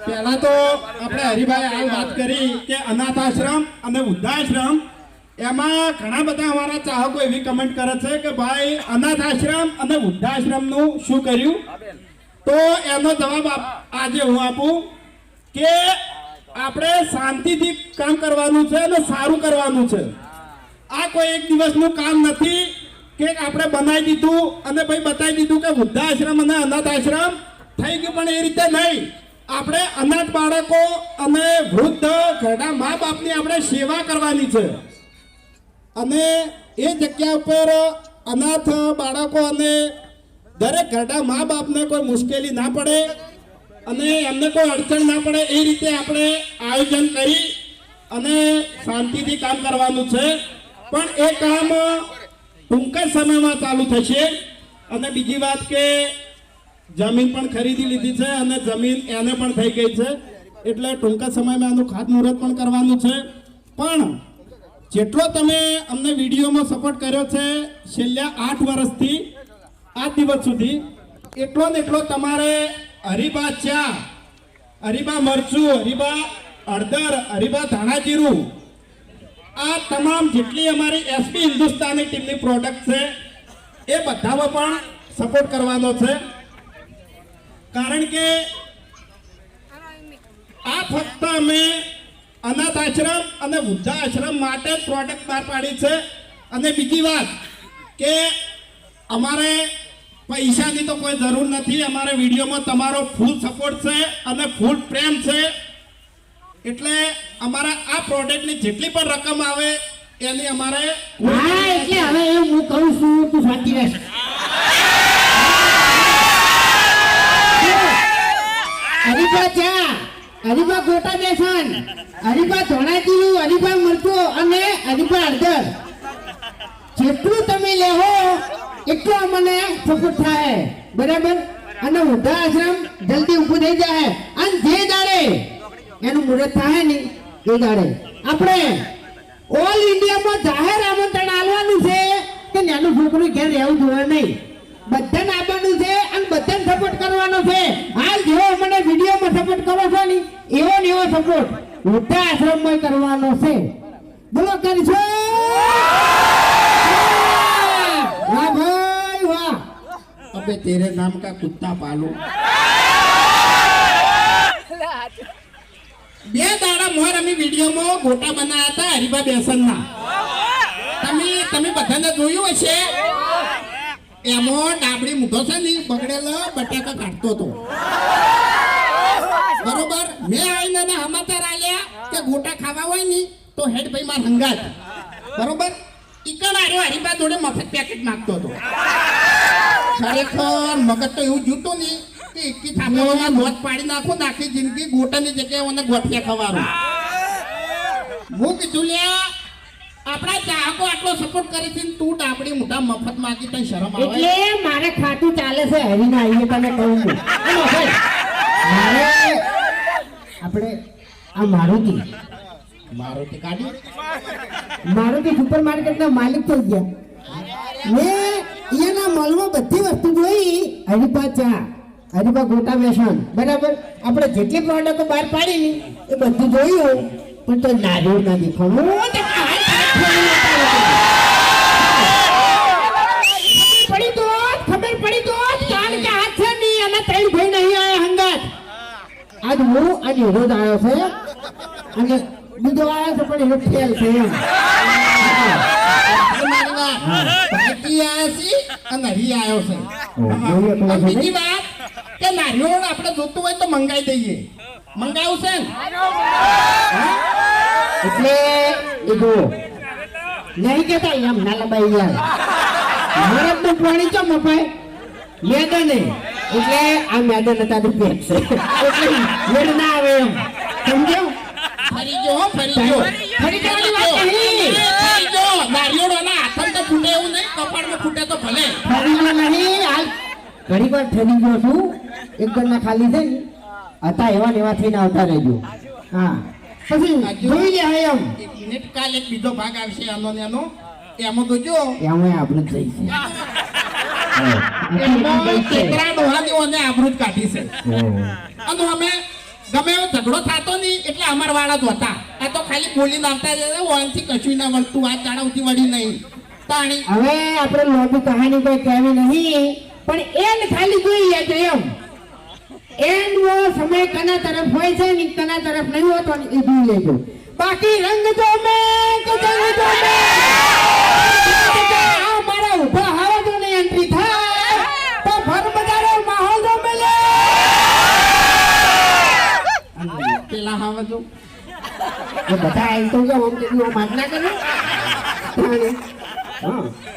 પહેલા તો આપણે હરિભાઈ હાલ વાત કરી કે અનાથ આશ્રમ અને વૃદ્ધાશ્રમ, એમાં ઘણા બધા અમારા ચાહકો એવી કમેન્ટ કરે છે કે ભાઈ અનાથ આશ્રમ અને વૃદ્ધાશ્રમનું શું કર્યું? તો એનો જવાબ આજે હું આપું કે આપણે શાંતિથી કામ કરવાનું છે અને સારું કરવાનું છે. આ કોઈ એક દિવસનું કામ નથી કે આપણે બનાવી દીધું અને ભાઈ બતાવી દીધું કે વૃદ્ધાશ્રમ અને અનાથ આશ્રમ થઈ ગયું, પણ એ રીતે નહીં. આપણે અનાથ બાળકો અને વૃદ્ધ ઘરના મા બાપની આપણે સેવા કરવાની છે અને એ જગ્યા ઉપર અનાથ બાળકો અને દરેક ઘરના મા બાપને કોઈ મુશ્કેલી ના પડે અને એમને કોઈ અડચણ ના પડે એ રીતે આપણે આયોજન કરી અને શાંતિથી કામ કરવાનું છે. પણ એ કામ ટૂંક જ સમયમાં ચાલુ થશે. અને બીજી વાત કે જમીન પણ ખરીદી લીધી છે અને જમીન એને પણ થઈ ગઈ છે, એટલે ટૂંક સમયમાં એનું ખાતમુહૂર્ત પણ કરવાનું છે. પણ જેટલો તમે અમને વિડીયોમાં સપોર્ટ કર્યો છે છેલ્લા 8 વર્ષથી આ દિવસ સુધી, એટલો ને એટલો તમારે હરિભા ચા, હરિભા મરચું, હરિભા હળદર, હરિભા ધાણા જીરું, આ તમામ જેટલી અમારી એસપી હિન્દુસ્તાની ટીમની પ્રોડક્ટ છે એ બધામાં પણ સપોર્ટ કરવાનો છે. કારણ કે આ ફક્ત અમે અનાથ આશ્રમ અને વૃદ્ધાશ્રમ માટે પ્રોડક્ટ બહાર પાડી છે. અને બીજી વાત કે અમારે પૈસાની તો કોઈ જરૂર નથી. અમારે વિડીયોમાં તમારો ફૂલ સપોર્ટ છે અને ફૂલ પ્રેમ છે. એટલે અમારા આ પ્રોડક્ટની જેટલી પણ રકમ આવે એની અમારે એટલે હવે હું કહું છું તું સાચી રહેશ. હરિભા ચા, હરિભા ગોટા બેસન, હરિભા ધોણા જીરું, હરિભા મરચું અને હરિભા હળદર, જેટલું તમે લેવો એટલો અમને સપોર્ટ થાય, બરાબર? અને વૃદ્ધાશ્રમ જલ્દી ઊભું થઈ જાય અને જે દાડે એનું મુહૂર્ત થાય ને એ દાડે આપણે ઓલ ઇન્ડિયામાં જાહેર આમંત્રણ આપવાનું છે કે નાનું છોકરું ઘેર રહેવું જોઈએ નહીં, બધાને આપવાનું છે અને બધાને સપોર્ટ કરવાનો છે. હાલ જેવો મને વિડીયોમાં સપોર્ટ કરો છો ને એવો ને એવો સપોર્ટ વૃદ્ધાશ્રમમાં કરવાનો છે. બોલો કરશો? વાહ ભાઈ વાહ. અબે તેરે નામ કા કુત્તા પાલું. બે દાડા મોર અમે વિડીયોમાં ગોટા બનાવ્યા હતા હરિભા બેસનના. તમે બધાને જોયું હશે. એમાં ડાબડી મૂઢો છે ને બગડેલો બટાકા કાઢતો હતો, બરોબર? મેં આવીને સમાચાર આલ્યા કે ગોટા ખાવા હોય ને તો હેડ ભાઈ માર હંગાત, બરોબર? ઈકણ આવ્યો હરિભા જોડે મફત પેકેટ નાખતો હતો. ખરેખર મગજ તો એવું જૂતું નહીં કે એકી થાપેઓના મોત પાડી નાખો, આખી જિંદગી ગોટાની જગ્યાએ ઓને ગોઠિયા ખવારું. હું કીધું લ્યા આપણા ચાહકો આટલો સપોર્ટ કરી છે, તું ડાબડી મોટા મફત માંગી તને શરમ આવે? એટલે મારે ખાતું ચાલે છે હરીના આવીએ તને કહું છું. મારે આપણે આ મારુતિ કાઢી મારુતિ સુપર માર્કેટના માલિક થઈ ગયા. મેં એના મોલમાં બધી વસ્તુ જોઈ, હરિભા ચા, હરિભા ગોટા બેસન, બરાબર? આપણે જેટલી પ્રોડક્ટો બહાર પાડી ને એ બધું જોયું પણ તો નારિયેળ ના દેખાણું. ખબર પડી તો કારણ કે હાથ છે નહીં અને 3 ભાઈ નહીં આયા હંગાત. આજ હું અને રોજ આવ્યો છે અને બીજો આવ્યો છે પણ એ ફેલ છે એમ. બીજી વાત કે નારિયેળ આપણે જોતું હોય તો મંગાઈ દઈએ. મંગાવું છે ને એટલે એ જો નહીં કેતા એમ ના લબાઈ યાર. મરદ નું પાણી ચમ અપાય મેદન એટલે આ મેદન હતા તો પેટ છે એટલે મેડ ના આવે એમ. સમજો? ફરી જો નારિયેળોના હાથમાં તો ફૂટે એવું નહીં, કપાળમાં ફૂટે તો ભલે. ફરીમાં નહીં હાલ ઘણી વાર ઠરી ગયો છું એક ઘરના ખાલી છે ને હતા એવા ને એવા થઈને આવતા રહેજો હા પછી જોઈ લે હા એમ એક મિનિટ કાલ એક બીજો ભાગ આવશે આનો ને આનો એમાં તો જો એમાં આબરૂ જ થઈ છે એમાં કેટલા ડોહાનીઓને આબરૂ જ કાઢી છે અને અમે ગમે એવો ઝઘડો થતો નહીં એટલે અમાર વાળા જ હતા આ તો ખાલી બોલીને આવતા જાય ઓનથી કશું ના વળતું આ ચાળવતી વળી નહીં તાણી હવે આપણે લોબી કહાની કોઈ કહેવી નહીં પણ એન ખાલી જોઈ લેજો એમ એનો સમય કના તરફ હોય છે ને કના તરફ નહીં હોતો ને એ જોઈ લેજો બાકી રંગ જો મે કે જંગ જો મે આ મારા ઉભા હાવા જો ને એન્ટ્રી થાય તો ભર બજારો માહોલ જો મેલે પેલા હવે જો એ બધા એમ તો કે ઓમ તેનો માગના કરે હા